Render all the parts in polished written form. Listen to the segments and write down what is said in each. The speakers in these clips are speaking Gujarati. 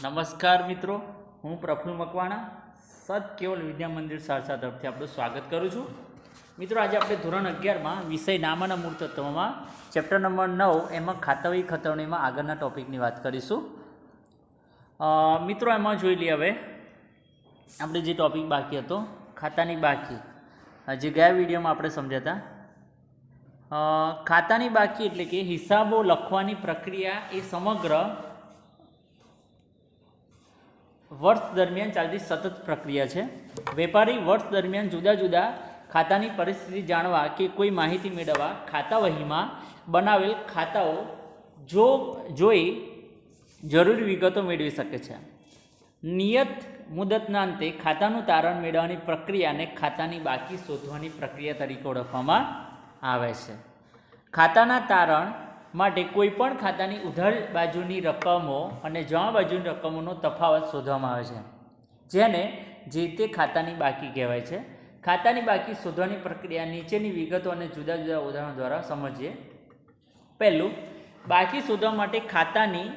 નમસ્કાર મિત્રો, હું પ્રફુલ્લ મકવાણા સત કેવલ વિદ્યા મંદિર સારસા તરફથી આપણું સ્વાગત કરું છું. મિત્રો, આજે આપણે ધોરણ 11માં વિષય નામ અને મૂળ તત્વોમાં ચેપ્ટર નંબર 9 એમાં ખાતાવહી ખતરણીમાં આગળના ટોપિકની વાત કરીશું. મિત્રો, એમાં જોઈ લઈએ હવે આપણે જે ટોપિક બાકી હતો ખાતાની બાકી, જે ગયા વિડીયોમાં આપણે સમજ્યા હતા. ખાતાની બાકી એટલે કે હિસાબો લખવાની પ્રક્રિયા એ સમગ્ર વર્ષ દરમિયાન ચાલતી સતત પ્રક્રિયા છે. વેપારી વર્ષ દરમિયાન જુદા જુદા ખાતાની પરિસ્થિતિ જાણવા કે કોઈ માહિતી મેળવવા ખાતાવહીમાં બનાવેલ ખાતાઓ જોઈ જરૂરી વિગતો મેળવી શકે છે. નિયત મુદતના અંતે ખાતાનું તારણ મેળવવાની પ્રક્રિયાને ખાતાની બાકી શોધવાની પ્રક્રિયા તરીકે ઓળખવામાં આવે છે. ખાતાના તારણ માટે કોઈપણ ખાતાની ઉધાર બાજુની રકમો અને જમા બાજુની રકમોનો તફાવત શોધવામાં આવે છે, જેને જે તે ખાતાની બાકી કહેવાય છે. ખાતાની બાકી શોધવાની પ્રક્રિયા નીચેની વિગતો અને જુદા જુદા ઉદાહરણો દ્વારા સમજીએ. પહેલું, બાકી શોધવા માટે ખાતાની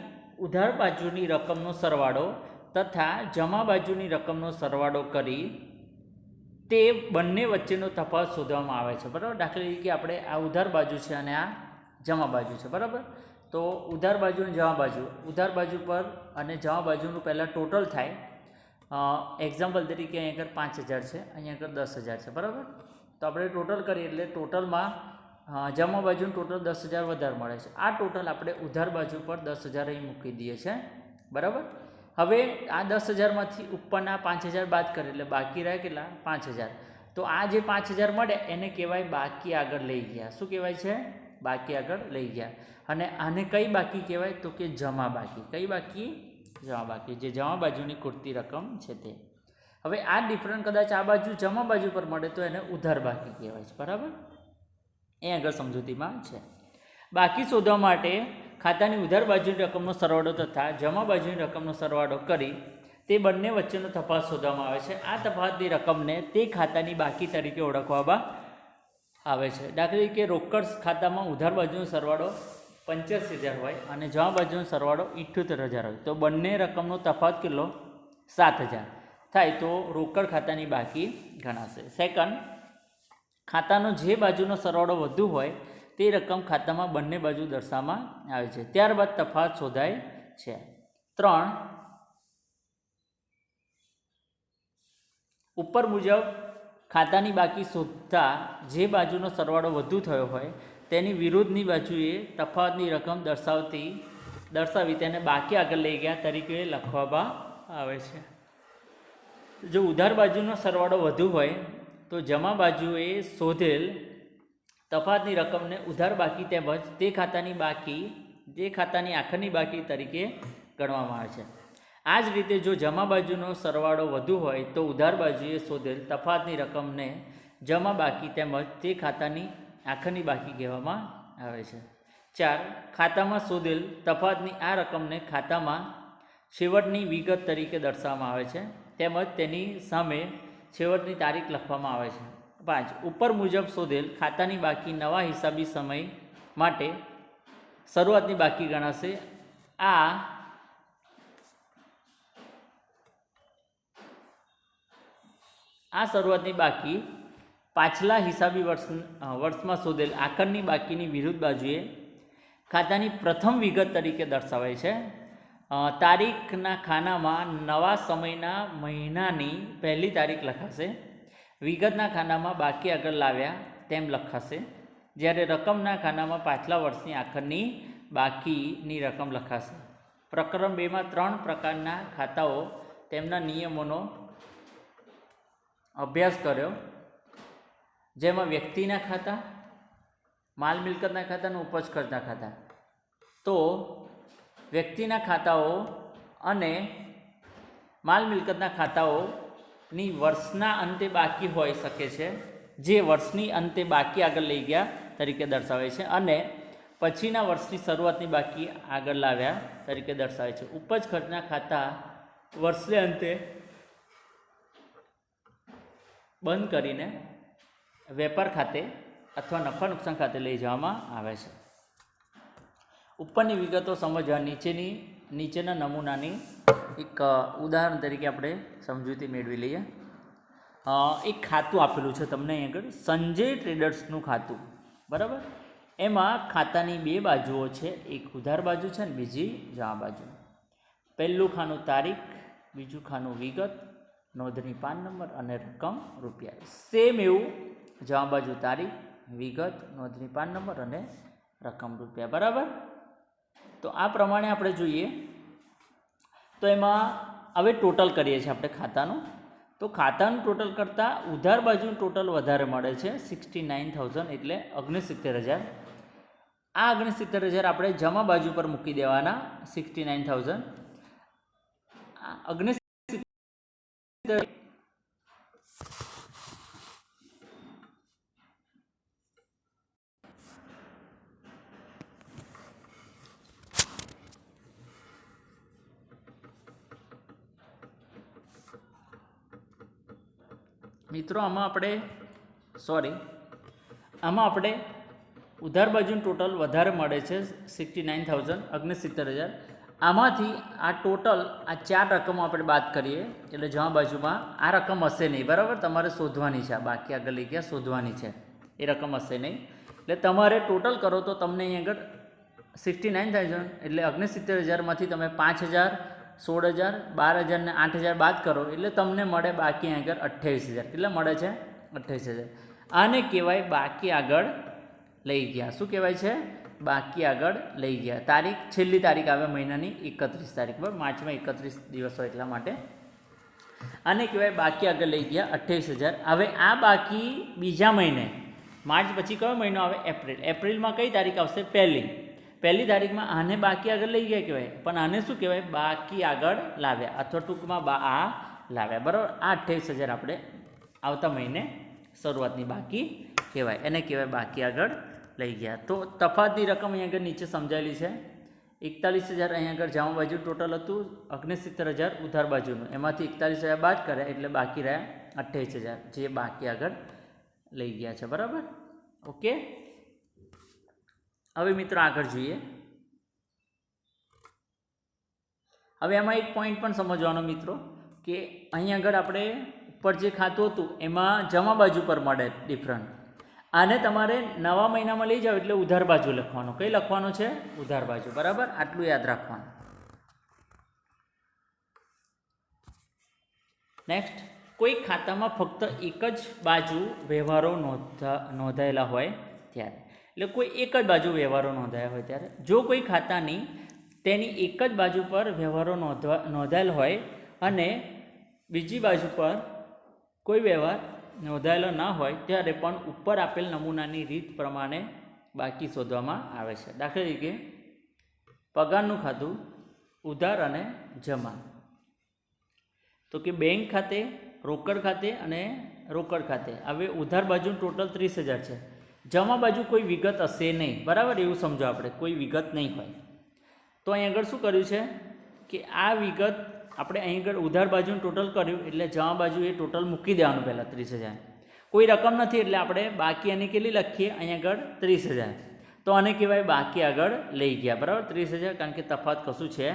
ઉધાર બાજુની રકમનો સરવાળો તથા જમા બાજુની રકમનો સરવાળો કરી તે બંને વચ્ચેનો તફાવત શોધવામાં આવે છે. બરાબર, દાખલા તરીકે આપણે આ ઉધાર બાજુ છે અને આ જમા બાજુ છે. બરાબર, તો ઉધાર બાજુ અને જમા બાજુ, ઉધાર બાજુ પર અને જમા બાજુનું પહેલાં ટોટલ થાય. એક્ઝામ્પલ તરીકે અહીંયા આગળ 5,000 છે, અહીંયા આગળ 10,000 છે. બરાબર, તો આપણે ટોટલ કરીએ એટલે ટોટલમાં જમા બાજુનું ટોટલ 10,000 વધારે મળે છે. આ ટોટલ આપણે ઉધાર બાજુ પર 10,000 અહીં મૂકી દઈએ છીએ. બરાબર, હવે આ 10,000માંથી ઉપરના 5,000 બાદ કરીએ એટલે બાકી રહે કેટલા? 5,000. તો આ જે 5,000 મળે એને કહેવાય બાકી આગળ લઈ ગયા. શું કહેવાય છે? બાકી આગળ લઈ ગયા. અને આને કઈ બાકી કહેવાય? તો કે જમા બાકી. કઈ બાકી? જમા બાકી, જે જમા બાજુની ખૂટતી રકમ છે તે. હવે આ ડિફરન્ટ કદાચ આ બાજુ જમા બાજુ પર મળે તો એને ઉધાર બાકી કહેવાય છે. બરાબર, એ આગળ સમજૂતીમાં છે. બાકી શોધવા માટે ખાતાની ઉધાર બાજુની રકમનો સરવાળો તથા જમા બાજુની રકમનો સરવાળો કરી તે બંને વચ્ચેનો તફાવત શોધવામાં આવે છે. આ તફાવતની રકમને તે ખાતાની બાકી તરીકે ઓળખવામાં આવે છે. દાખલા તરીકે રોકડ ખાતામાં ઉધાર બાજુનો સરવાળો 85,000 હોય અને જમા બાજુનો સરવાળો 78,000 હોય, તો બંને રકમનો તફાવત કેટલો? 7,000 થાય, તો રોકડ ખાતાની બાકી ગણાશે. સેકન્ડ, ખાતાનો જે બાજુનો સરવાળો વધુ હોય તે રકમ ખાતામાં બંને બાજુ દર્શાવવામાં આવે છે. ત્યારબાદ તફાવત શોધાય છે. 3, ઉપર મુજબ ખાતાની બાકી શોધતા જે બાજુનો સરવાળો વધુ થયો હોય તેની વિરુદ્ધની બાજુએ તફાવતની રકમ દર્શાવી તેને બાકી આગળ લઈ ગયા તરીકે લખવામાં આવે છે. જો ઉધાર બાજુનો સરવાળો વધુ હોય તો જમા બાજુએ શોધેલ તફાવતની રકમને ઉધાર બાકી તેમજ તે ખાતાની આખરની બાકી તરીકે ગણવામાં આવે છે. આ જ રીતે જો જમા બાજુનો સરવાળો વધુ હોય તો ઉધાર બાજુએ શોધેલ તફાવતની રકમને જમા બાકી તેમજ તે ખાતાની આખરની બાકી કહેવામાં આવે છે. 4, ખાતામાં શોધેલ તફાવતની આ રકમને ખાતામાં છેવટની વિગત તરીકે દર્શાવવામાં આવે છે તેમજ તેની સામે છેવટની તારીખ લખવામાં આવે છે. 5, ઉપર મુજબ શોધેલ ખાતાની બાકી નવા હિસાબી સમય માટે શરૂઆતની બાકી ગણાશે. આ શરૂઆતની બાકી પાછલા હિસાબી વર્ષમાં શોધેલ આખરની બાકીની વિરુદ્ધ બાજુએ ખાતાની પ્રથમ વિગત તરીકે દર્શાવાય છે. તારીખના ખાનામાં નવા સમયના મહિનાની પહેલી તારીખ લખાશે. વિગતના ખાનામાં બાકી આગળ લાવ્યા તેમ લખાશે, જ્યારે રકમના ખાનામાં પાછલા વર્ષની આખરની બાકીની રકમ લખાશે. પ્રકરણ 2માં 3 પ્રકારના ખાતાઓ તેમના નિયમોનો અભ્યાસ કર્યો, જેમાં વ્યક્તિના ખાતા, માલ મિલકતના ખાતા અને ઉપજ ખર્ચના ખાતા. તો વ્યક્તિના ખાતાઓ અને માલ મિલકતના ખાતાઓની વર્ષના અંતે બાકી હોઈ શકે છે, જે વર્ષની અંતે બાકી આગળ લઈ ગયા તરીકે દર્શાવે છે, અને પછીના વર્ષની શરૂઆતની બાકી આગળ લાવ્યા તરીકે દર્શાવે છે. ઉપજ ખર્ચના ખાતા વર્ષને અંતે બંધ કરીને વેપાર ખાતે અથવા નફા નુકસાન ખાતે લઈ જવામાં આવે છે. ઉપરની વિગતો સમજવા નીચેના નમૂનાની એક ઉદાહરણ તરીકે આપણે સમજૂતી મેળવી લઈએ. એક ખાતું આપેલું છે તમને અહીં આગળ, સંજય ટ્રેડર્સનું ખાતું, બરાબર. એમાં ખાતાની બે બાજુઓ છે, એક ઉધાર બાજુ છે અને બીજી જમા બાજુ. પહેલું ખાનું તારીખ, બીજું ખાનું વિગત, નોંધણી પાન નંબર અને રકમ રૂપિયા. સેમ એવું જમા બાજુ તારીખ, વિગત, નોંધણી પાન નંબર અને રકમ રૂપિયા, બરાબર. તો આ પ્રમાણે આપણે જોઈએ તો એમાં હવે ટોટલ કરીએ છીએ આપણે ખાતાનું. તો ખાતાનું ટોટલ કરતાં ઉધાર બાજુનું ટોટલ વધારે મળે છે, 69,000 એટલે 69,000. આ 69,000 આપણે જમા બાજુ પર મૂકી દેવાના, 69,000. 69,000 મિત્રો આમાં આપણે ઉધાર બાજુનું ટોટલ વધારે મળે છે, 69,000, 69,000. આમાંથી આ ટોટલ આ 4 રકમો આપણે બાદ કરીએ એટલે જમા બાજુમાં આ રકમ હશે નહીં, બરાબર. તમારે શોધવાની છે, આ બાકી આગળ લઈ ગયા શોધવાની છે, એ રકમ હશે નહીં. એટલે તમારે ટોટલ કરો તો તમને અહીં આગળ 69,000 એટલે 69,000માંથી તમે 5,000, 16,000, 12,000 ને 8,000 બાદ કરો એટલે તમને મળે બાકી આગળ 28,000. કેટલા મળે છે? 28,000. આને કહેવાય બાકી આગળ લઈ ગયા. શું કહેવાય છે? બાકી આગળ લઈ ગયા. તારીખ, છેલ્લી તારીખ આવે મહિનાની 31 તારીખ, બરાબર. માર્ચમાં 31 દિવસ હોય એટલા માટે આને કહેવાય બાકી આગળ લઈ ગયા 28,000. હવે આ બાકી બીજા મહિને, માર્ચ પછી કયો મહિનો આવે? એપ્રિલ. એપ્રિલમાં કઈ તારીખ આવશે? પહેલી તારીખમાં આને બાકી આગળ લઈ ગયા કહેવાય, પણ આને શું કહેવાય? બાકી આગળ લાવ્યા, અથવા ટૂંકમાં આ લાવ્યા, બરાબર. આ 28,000 આપણે આવતા મહિને શરૂઆતની બાકી કહેવાય, એને કહેવાય બાકી આગળ લઈ ગયા. તો તફાવતની રકમ અહીં આગળ નીચે સમજાયેલી છે. 41,000 અહીં આગળ જમા બાજુ ટોટલ હતું, 69,000 ઉધાર બાજુનું, એમાંથી 41,000 બાદ કર્યા એટલે બાકી રહ્યા 28,000, જે બાકી આગળ લઈ ગયા છે, બરાબર. ઓકે. હવે મિત્રો આગળ જોઈએ. હવે એમાં એક પોઈન્ટ પણ સમજવાનો મિત્રો, કે અહીં આગળ આપણે ઉપર જે ખાતું હતું એમાં જમા બાજુ પર મળે ડિફરન્ટ. આને તમારે નવા મહિનામાં લઈ જાઓ એટલે ઉધાર બાજુ લખવાનું. કઈ લખવાનું છે? ઉધાર બાજુ, બરાબર. આટલું યાદ રાખવાનું. નેક્સ્ટ, કોઈ ખાતામાં ફક્ત એક જ બાજુ વ્યવહારો નોંધાયેલા હોય ત્યારે, એટલે કોઈ એક જ બાજુ વ્યવહારો નોંધાયા હોય ત્યારે, જો કોઈ ખાતાની તેની એક જ બાજુ પર વ્યવહારો નોંધાયેલ હોય અને બીજી બાજુ પર કોઈ વ્યવહાર નોંધાયેલો ના હોય ત્યારે પણ ઉપર આપેલ નમૂનાની રીત પ્રમાણે બાકી શોધવામાં આવે છે. દાખલા તરીકે પગારનું ખાતું, ઉધાર અને જમા. તો કે બેંક ખાતે, રોકડ ખાતે અને રોકડ ખાતે. હવે ઉધાર બાજુનું ટોટલ 30,000 છે. જમા બાજુ કોઈ વિગત હશે નહીં, બરાબર. એવું સમજો આપણે, કોઈ વિગત નહીં હોય. તો અહીં આગળ શું કર્યું છે કે આ વિગત આપણે અહીં આગળ ઉધાર બાજુનું ટોટલ કર્યું એટલે જમા બાજુ એ ટોટલ મૂકી દેવાનું પહેલાં 30,000. કોઈ રકમ નથી એટલે આપણે બાકી આની કેટલી લખીએ? અહીં આગળ 30,000. તો આને કહેવાય બાકી આગળ લઈ ગયા, બરાબર. 30,000, કારણ કે તફાવત કશું છે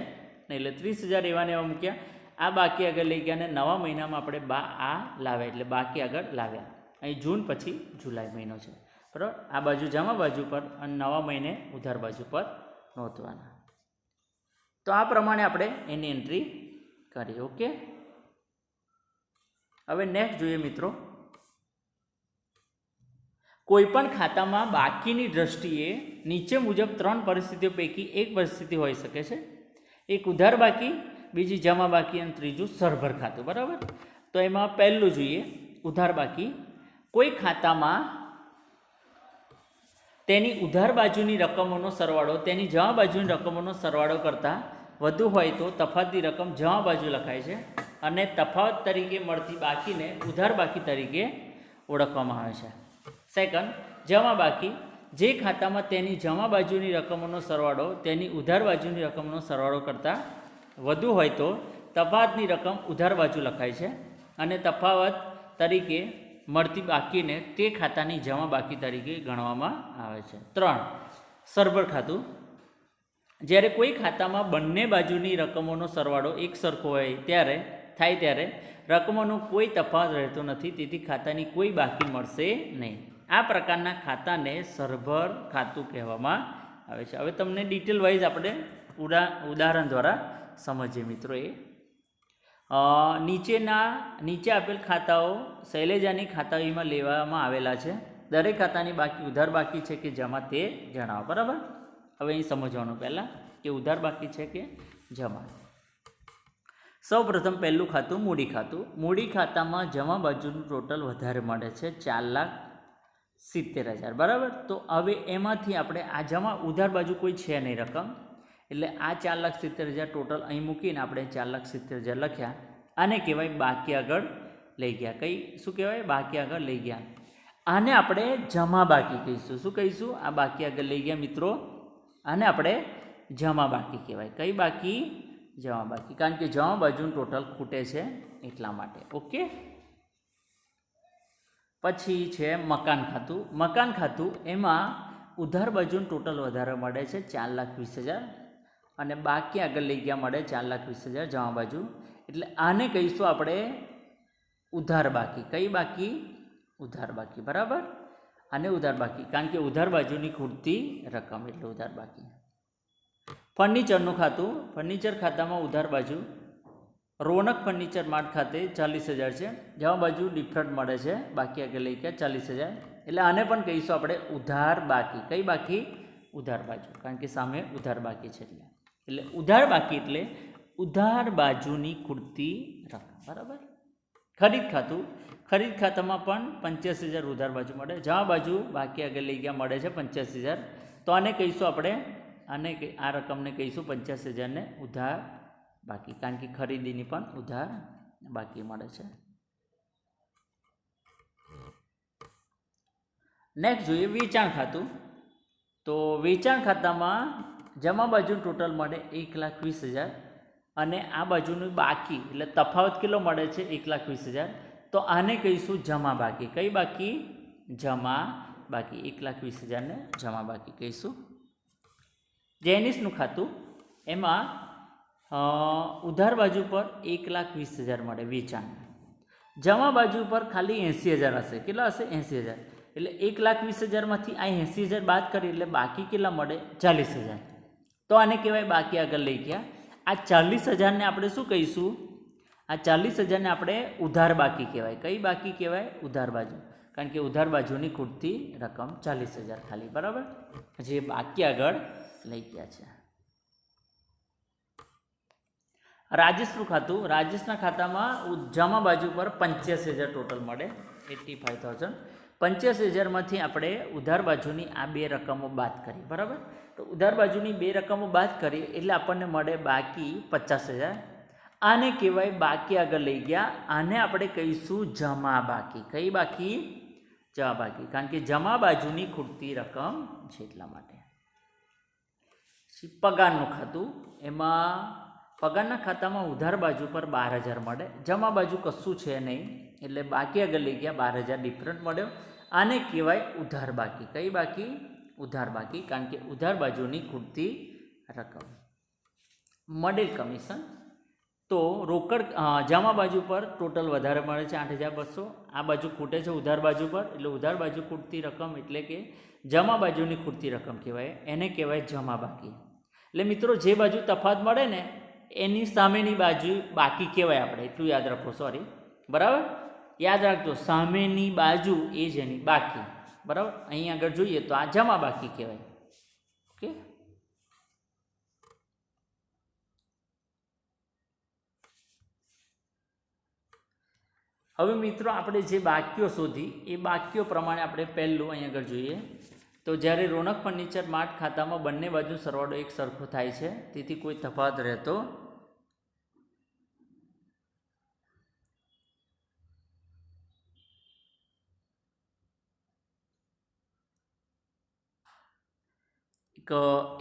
નહીં એટલે 30,000 એવાને એવા મૂક્યા. આ બાકી આગળ લઈ ગયા અને નવા મહિનામાં આપણે આ લાવ્યા એટલે બાકી આગળ લાવ્યા. અહીં જૂન પછી જુલાઈ મહિનો છે, બરાબર. આ બાજુ જમા બાજુ પર અને નવા મહિને ઉધાર બાજુ પર નોંધવાના. તો આ પ્રમાણે આપણે એની એન્ટ્રી કરી. ઓકે. હવે નેક્સ્ટ જોઈએ મિત્રો. કોઈપણ ખાતામાં બાકીની દ્રષ્ટિએ નીચે મુજબ 3 પરિસ્થિતિઓ પૈકી એક પરિસ્થિતિ હોઈ શકે છે. એક ઉધાર બાકી, બીજી જમા બાકી અને ત્રીજું સરભર ખાતું, બરાબર. તો એમાં પહેલું જોઈએ ઉધાર બાકી. કોઈ ખાતામાં તેની ઉધાર બાજુની રકમોનો સરવાળો તેની જમા બાજુની રકમોનો સરવાળો કરતાં વધુ હોય તો તફાવતની રકમ જમા બાજુ લખાય છે અને તફાવત તરીકે મળતી બાકીને ઉધાર બાકી તરીકે ઓળખવામાં આવે છે. સેકન્ડ, જમા બાકી. જે ખાતામાં તેની જમા બાજુની રકમોનો સરવાળો તેની ઉધાર બાજુની રકમનો સરવાળો કરતાં વધુ હોય તો તફાવતની રકમ ઉધાર બાજુ લખાય છે અને તફાવત તરીકે મળતી બાકીને તે ખાતાની જમા બાકી તરીકે ગણવામાં આવે છે. 3, સરભર ખાતું. જ્યારે કોઈ ખાતામાં બંને બાજુની રકમોનો સરવાળો એક સરખો હોય ત્યારે રકમોનો કોઈ તફાવત રહેતો નથી, તેથી ખાતાની કોઈ બાકી મળશે નહીં. આ પ્રકારના ખાતાને સરભર ખાતું કહેવામાં આવે છે. હવે તમને ડિટેલ વાઇઝ આપણે ઉદાહરણ દ્વારા સમજીએ મિત્રો. નીચે આપેલ ખાતાઓ શૈલેજાની ખાતાઓમાં લેવામાં આવેલા છે. દરેક ખાતાની બાકી ઉધાર બાકી છે કે જમા તે જણાવો. બરાબર. હવે અહીં સમજવાનું પહેલાં કે ઉધાર બાકી છે કે જમા. સૌ પ્રથમ પહેલું ખાતું મૂડી ખાતું. મૂડી ખાતામાં જમા બાજુનું ટોટલ વધારે મળે છે 4,70,000. બરાબર. તો હવે એમાંથી આપણે આ જમા ઉધાર બાજુ કોઈ છે નહીં રકમ, એટલે આ 4,70,000 ટોટલ અહીં મૂકીને આપણે 4,70,000 લખ્યા. આને કહેવાય બાકી આગળ લઈ ગયા. શું કહેવાય? બાકી આગળ લઈ ગયા. આને આપણે જમા બાકી કહીશું. શું કહીશું? આ બાકી આગળ લઈ ગયા મિત્રો, આને આપણે જમા બાકી કહેવાય. કઈ બાકી? જમા બાકી. કારણ કે જમા બાજુનું ટોટલ ખૂટે છે એટલા માટે. ઓકે. પછી છે મકાન ખાતું. મકાન ખાતું એમાં ઉધાર બાજુનું ટોટલ વધારે મળે છે 4,20,000 અને બાકી આગળ લઈ ગયા મળે 4,20,000 જમા બાજુ. એટલે આને કહીશું આપણે ઉધાર બાકી. કઈ બાકી? ઉધાર બાકી. બરાબર. આને ઉધાર બાકી, કારણ કે ઉધાર બાજુની ખૂટતી રકમ એટલે ઉધાર બાકી. ફર્નિચરનું ખાતું. ફર્નિચર ખાતામાં ઉધાર બાજુ રોનક ફર્નિચર માર્ટ ખાતે 40,000 છે, જમા બાજુ ડિફરન્ટ મળે છે, બાકી આગળ લઈ ગયા 40,000. એટલે આને પણ કહીશું આપણે ઉધાર બાકી. કઈ બાકી? ઉધાર બાજુ, કારણ કે સામે ઉધાર બાકી છે એટલે ઉધાર બાકી એટલે ઉધાર બાજુની ખૂટતી રકમ. બરાબર. ખરીદ ખાતું. ખરીદ ખાતામાં પણ 85,000 ઉધાર બાજુ મળે, જમા બાજુ બાકી આગળ લઈ ગયા મળે છે 85,000. તો આને કહીશું આપણે આ રકમને કહીશું 85,000 ને ઉધાર બાકી, કારણ કે ખરીદીની પણ ઉધાર બાકી મળે છે. નેક્સ્ટ જોઈએ વેચાણ ખાતું. તો વેચાણ ખાતામાં જમા બાજુ ટોટલ મળે 1,20,000 અને આ બાજુનું બાકી એટલે તફાવત કેટલો મળે છે? 1,20,000. તો આને કહીશું જમા બાકી. કઈ બાકી? જમા બાકી. 1,20,000 ને જમા બાકી કહીશું. જેનિસનું ખાતું. એમાં ઉધાર બાજુ પર 1,20,000 મળે વેચાણ, જમા બાજુ પર ખાલી 80,000 હશે. કેટલા હશે? 80,000. એટલે 1,20,000માંથી આ 80,000 બાદ કરી એટલે બાકી કેટલા મળે? 40,000. તો આને કહેવાય બાકી આગળ લઈ ગયા. આ 40,000ને આપણે શું કહીશું? આ 40,000ને આપણે ઉધાર બાકી કહેવાય. કઈ બાકી કહેવાય? ઉધાર બાજુ, કારણ કે ઉધાર બાજુની ખૂટતી રકમ 40,000 ખાલી. બરાબર. જે બાકી આગળ લઈ ગયા છે. રાજેશનું ખાતું. રાજેશના ખાતામાં જમા બાજુ પર 85,000 ટોટલ મળે, 85,000. 85,000માંથી આપણે ઉધાર બાજુની આ બે રકમો બાદ કરી. બરાબર. તો ઉધાર બાજુની બે રકમો બાદ કરી એટલે આપણને મળે બાકી 50,000. આને કહેવાય બાકી આગળ લઈ ગયા. આને આપણે કહીશું જમા બાકી. કઈ બાકી? જમા બાકી, કારણ કે જમા બાજુની ખૂટતી રકમ છે એટલા માટે. પગારનું ખાતું. એમાં પગારના ખાતામાં ઉધાર બાજુ પર 12,000 મળે, જમા બાજુ કશું છે નહીં એટલે બાકી આગળ લઈ ગયા 12,000 ડિફરન્ટ મળ્યો. આને કહેવાય ઉધાર બાકી. કઈ બાકી? ઉધાર બાકી, કારણ કે ઉધાર બાજુની ખૂટતી રકમ. મળેલ કમિશન. તો રોકડ જમા બાજુ પર ટોટલ વધારે મળે છે 8,200. આ બાજુ ખૂટે છે ઉધાર બાજુ પર એટલે ઉધાર બાજુ ખૂટતી રકમ એટલે કે જમા બાજુની ખૂટતી રકમ કહેવાય. એને કહેવાય જમા બાકી. એટલે મિત્રો જે બાજુ તફાવત મળે ને એની સામેની બાજુ બાકી કહેવાય આપણે, એટલું યાદ રાખો. સોરી. બરાબર. યાદ રાખજો, સામેની બાજુ એ જ એની બાકી. બરાબર. અહીં આગળ જોઈએ તો આ જમા બાકી કહેવાય. ઓકે. હવે મિત્રો આપણે જે બાકીઓ શોધી એ બાકીઓ પ્રમાણે આપણે પહેલું અહીં આગળ જોઈએ તો જ્યારે રોનક ફર્નિચર માર્ટ ખાતામાં બંને બાજુ સરવાળો એક સરખો થાય છે, તેથી કોઈ તફાવત રહેતો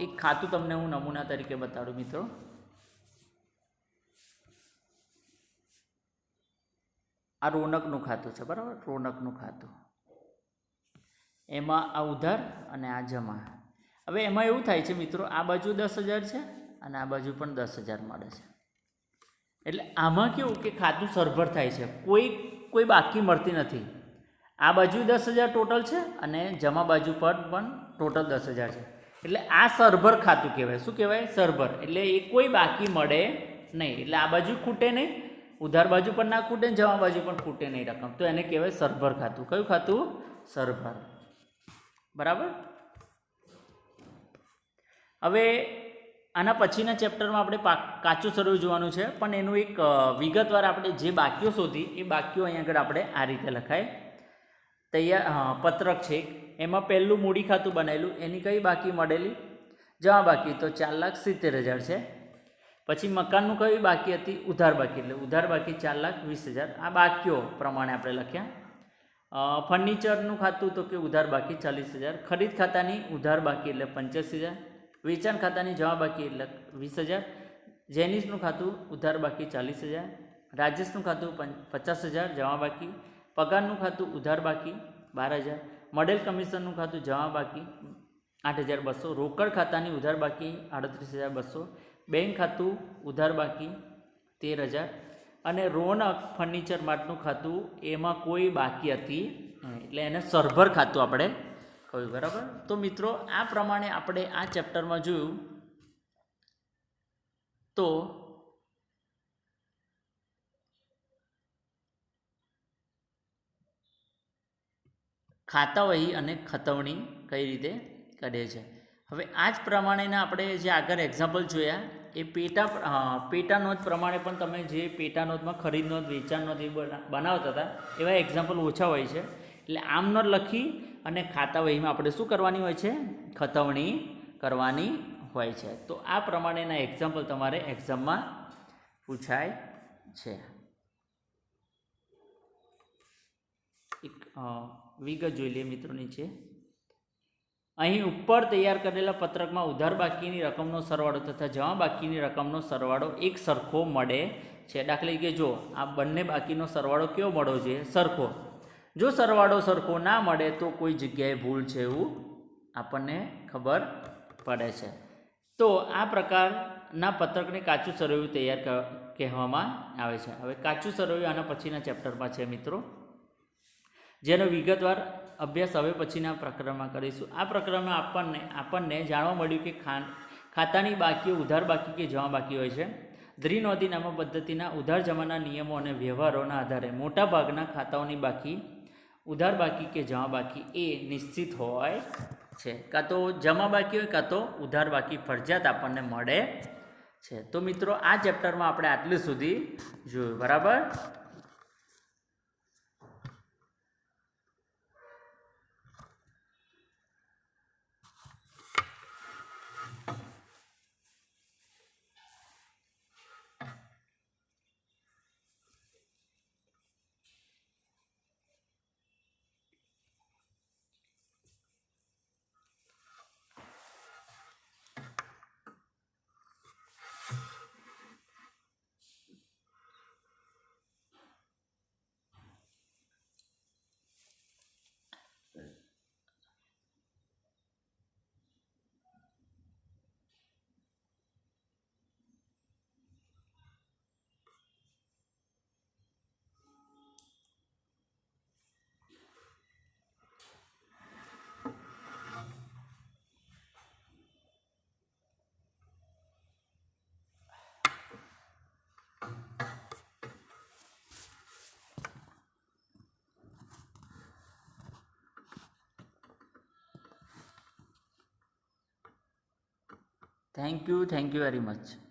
એક ખાતું તમને હું નમૂના તરીકે બતાડું મિત્રો. આ રોનકનું ખાતું છે. બરાબર. રોનકનું ખાતું એમાં આ ઉધાર અને આ જમા. હવે એમાં એવું થાય છે મિત્રો, આ બાજુ 10,000 છે અને આ બાજુ પણ 10,000 મળે છે. એટલે આમાં કેવું કે ખાતું સરભર થાય છે, કોઈ બાકી મળતી નથી. આ બાજુ 10,000 ટોટલ છે અને જમા બાજુ પર પણ ટોટલ 10,000 છે. એટલે આ સરભર ખાતું કહેવાય. શું કહેવાય? સરભર. એટલે એ કોઈ બાકી મળે નહીં. એટલે આ બાજુ ખૂટે નહીં, ઉધાર બાજુ પણ ના ખૂટે, જમા બાજુ પણ ખૂટે નહીં રકમ, તો એને કહેવાય સરભર ખાતું. કયું ખાતું? સરભર. બરાબર. હવે આના પછીના ચેપ્ટરમાં આપણે કાચું સરવૈયું જોવાનું છે, પણ એનું એક વિગતવાર આપણે જે બાકીઓ શોધી એ બાકીઓ અહીં આગળ આપણે આ રીતે લખાય. તૈયાર પત્રક છે, એમાં પહેલું મૂડી ખાતું બનાવેલું, એની કઈ બાકી મળેલી? જમા બાકી, તો 4,70,000 છે. પછી મકાનનું કઈ બાકી હતી? ઉધાર બાકી, એટલે ઉધાર બાકી 4,20,000. આ બાકીઓ પ્રમાણે આપણે લખ્યા. ફર્નિચરનું ખાતું તો કે ઉધાર બાકી 40,000. ખરીદ ખાતાની ઉધાર બાકી એટલે 85,000. વેચાણ ખાતાની જમા બાકી એટલે 20,000. જેનિસનું ખાતું ઉધાર બાકી 40,000. રાજેશનું ખાતું 50,000 જમા બાકી. પગારનું ખાતું ઉધાર બાકી 12,000. મળેલ કમિશનનું ખાતું જમા બાકી 8,200. રોકડ ખાતાની ઉધાર બાકી 38,200. બેંક ખાતું ઉધાર બાકી 13,000. અને રોનક ફર્નિચર માર્ટનું ખાતું એમાં કોઈ બાકી હતી એટલે એને સરભર ખાતું આપણે કહ્યું. બરાબર. તો મિત્રો આ પ્રમાણે આપણે આ ચેપ્ટરમાં જોયું. તો ખાતા વહી અને ખતવણી કઈ રીતે કરે છે. હવે આ જ પ્રમાણેના આપણે જે આગળ એક્ઝામ્પલ જોયા એ પેટા નોંધ પ્રમાણે પણ તમે જે પેટા નોંધમાં ખરીદ નોંધ, વેચાણ નોંધ એ બનાવતા હતા એવા એક્ઝામ્પલ ઓછા હોય છે. એટલે આમ નોંધ લખી અને ખાતા વહીમાં આપણે શું કરવાની હોય છે? ખતવણી કરવાની હોય છે. તો આ પ્રમાણેના એક્ઝામ્પલ તમારે એક્ઝામમાં પૂછાય છે. એક વિગત જોઈ લઈએ મિત્રો નીચે. અહીં ઉપર તૈયાર કરેલા પત્રકમાં ઉધાર બાકીની રકમનો સરવાળો તથા જમા બાકીની રકમનો સરવાળો એક સરખો મળે છે. દાખલા તરીકે જો આ બંને બાકીનો સરવાળો કેવો મળવો જોઈએ? સરખો. જો સરવાળો સરખો ના મળે તો કોઈ જગ્યાએ ભૂલ છે એવું આપણને ખબર પડે છે. તો આ પ્રકારના પત્રકને કાચું સરવૈયું તૈયાર કહેવામાં આવે છે. હવે કાચું સરવૈયું આના પછીના ચેપ્ટરમાં છે મિત્રો, જેનો વિગતવાર અભ્યાસ હવે પછીના પ્રકરણમાં કરીશું. આ પ્રકરણમાં આપણને જાણવા મળ્યું કે ખાતાની બાકીઓ ઉધાર બાકી કે જમા બાકી હોય છે. દ્વિનોંધીનામા પદ્ધતિના ઉધાર જમાના નિયમો અને વ્યવહારોના આધારે મોટાભાગના ખાતાઓની બાકી ઉધાર બાકી કે જમા બાકી એ નિશ્ચિત હોય છે. કાં તો જમા બાકી હોય કાં તો ઉધાર બાકી ફરજિયાત આપણને મળે છે. તો મિત્રો આ ચેપ્ટરમાં આપણે આટલું સુધી જોયું. બરાબર. Thank you very much.